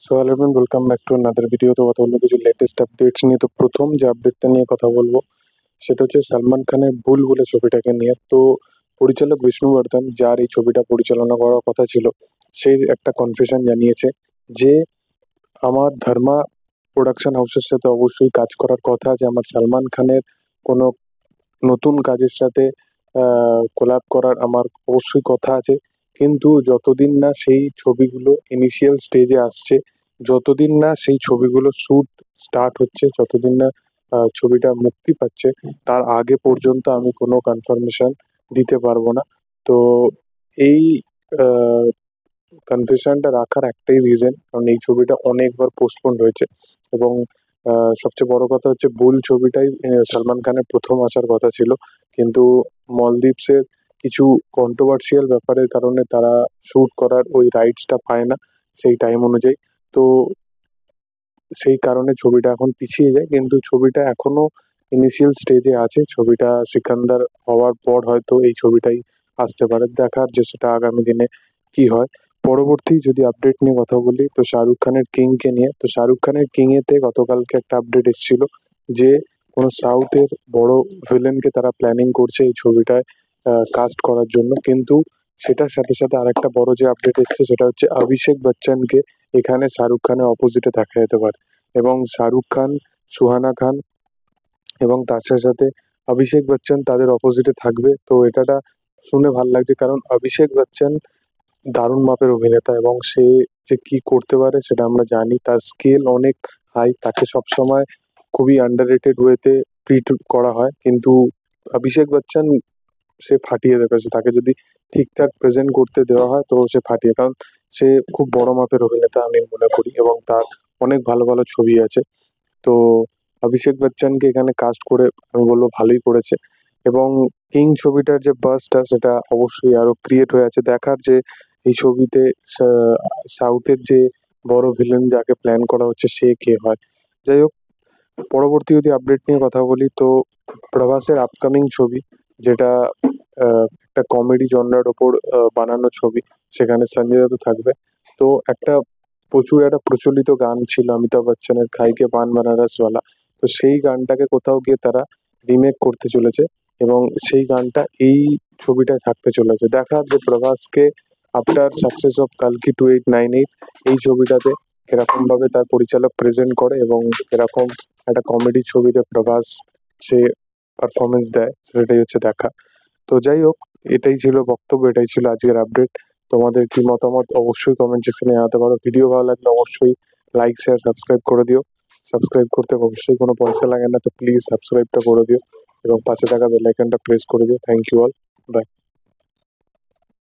So hello everyone, welcome back to another video. তো কথা বলবো কিছু লেটেস্ট আপডেটস নিয়ে। তো প্রথম যে আপডেটটা নিয়ে কথা বলবো সেটা হচ্ছে সালমান খানের ভুল বলে ছবিটাকে নিয়ে। তো পরিচালক বিষ্ণুবর্ধন, যার এই ছবিটা পরিচালনা করার কথা ছিল, সেই একটা কনফেশন জানিয়েছে যে আমার ধর্মা প্রোডাকশন হাউসের সাথে অবশ্যই কাজ করার কথা, যে আমার সালমান খানের কোনো নতুন কাজের সাথে কোলাব করার আমার অবশ্যই কথা আছে। কিন্তু যতদিন না সেই ছবিগুলো ইনিশিয়াল স্টেজে আসছে, যতদিন না সেই ছবিগুলো শ্যুট স্টার্ট হচ্ছে, যতদিন না ছবিটা মুক্তি পাচ্ছে, তার আগে পর্যন্ত আমি কোনো কনফার্মেশন দিতে পারবো না। তো এই কনফেশনটা রাখার একটাই রিজন, কারণ এই ছবিটা অনেকবার পোস্টপোন্ড হয়েছে। এবং সবচেয়ে বড় কথা হচ্ছে বুল ছবিটাই সালমান খানের প্রথম আসার কথা ছিল, কিন্তু মলদ্বীপসের কিছু কন্ট্রোভার্সিয়াল ব্যাপারের কারণে তারা শ্যুট করার ওই রাইটসটা পায় না সেই টাইম অনুযায়ী। তো সেই কারণে ছবিটা এখন পিছিয়ে যায়, কিন্তু ছবিটা এখনো ইনিশিয়াল স্টেজে আছে। ছবিটা সিকান্দার হওয়ার পর হয়তো এই ছবিটাই আসতে পারে, দেখার যে সেটা আগামী দিনে কি হয়। পরবর্তী যদি আপডেট নিয়ে কথা বলি, তো শাহরুখ খানের কিংকে নিয়ে। তো শাহরুখ খানের কিংয়েতে গতকালকে একটা আপডেট এসেছিল যে কোনো সাউথের বড় ভিলেনকে তারা প্ল্যানিং করছে এই ছবিটায় কাস্ট করার জন্য। কিন্তু সেটার সাথে সাথে আরেকটা বড় যে আপডেট এসছে সেটা হচ্ছে অভিষেক বচ্চনকে এখানে শাহরুখ খানের অপোজিটে দেখা যেতে পারে। এবং শাহরুখ খান, সুহানা খান এবং তার সাথে সাথে অভিষেক বচ্চন তাদের অপোজিটে থাকবে। তো এটা শুনে ভাল লাগছে, কারণ অভিষেক বচ্চন দারুণ মাপের অভিনেতা এবং সে যে কি করতে পারে সেটা আমরা জানি। তার স্কেল অনেক হাই, তাকে সবসময় খুবই আন্ডাররেটেড ওয়েতে ট্রিট করা হয়, কিন্তু অভিষেক বচ্চন সে ফাটিয়ে দেবে। সে তাকে যদি ঠিকঠাক প্রেজেন্ট করতে দেওয়া হয় তো সে ফাটিয়ে, কারণ সে খুব বড় মাপের অভিনেতা আমি মনে করি, এবং তার অনেক ভালো ভালো ছবি আছে। তো অভিষেক বচ্চনকে এখানে কাস্ট করে আমি বলবো ভালোই করেছে। এবং কিং ছবিটার যে বাসটা সেটা অবশ্যই আরো ক্রিয়েট হয়ে আছে, দেখার যে এই ছবিতে সাউথের যে বড় ভিলেন যাকে প্ল্যান করা হচ্ছে সে কে হয়। যাই হোক, পরবর্তী যদি আপডেট নিয়ে কথা বলি, তো প্রভাসের আপকামিং ছবি, যেটা একটা কমেডি জনরার ওপর বানানো ছবি, সেখানে সঞ্জয় দত্ত থাকবে। তো একটা প্রচলিত গান ছিল অমিতাভ বচ্চনের, খাইকে পান বানারসওয়ালা। তো সেই গানটাকে কোথাও গিয়ে তারা রিমেক করতে চলেছে, এবং সেই গানটা এই ছবিটায় থাকতে চলেছে। দেখার যে প্রভাসকে আফটার সাকসেস অফ কালকি 2898 এই ছবিটাতে কিরকম ভাবে তার পরিচালক প্রেজেন্ট করে, এবং কিরকম একটা কমেডি ছবিতে প্রভাস সে পারফরমেন্স দেয়, সেটাই হচ্ছে দেখা। তো যাই হোক, এটাই ছিল বক্তব্য, এটাই ছিল আজকের আপডেট। তোমাদের কি মতামত অবশ্যই কমেন্ট সেকশনে জানাতে পারো। ভিডিও ভালো লাগলে অবশ্যই লাইক, শেয়ার, সাবস্ক্রাইব করে দিও। সাবস্ক্রাইব করতে অবশ্যই কোনো পয়সা লাগে না, তো প্লিজ সাবস্ক্রাইবটা করে দিও এবং পাশে থাকা বেল আইকনটা প্রেস করে দিও। Thank you all, by.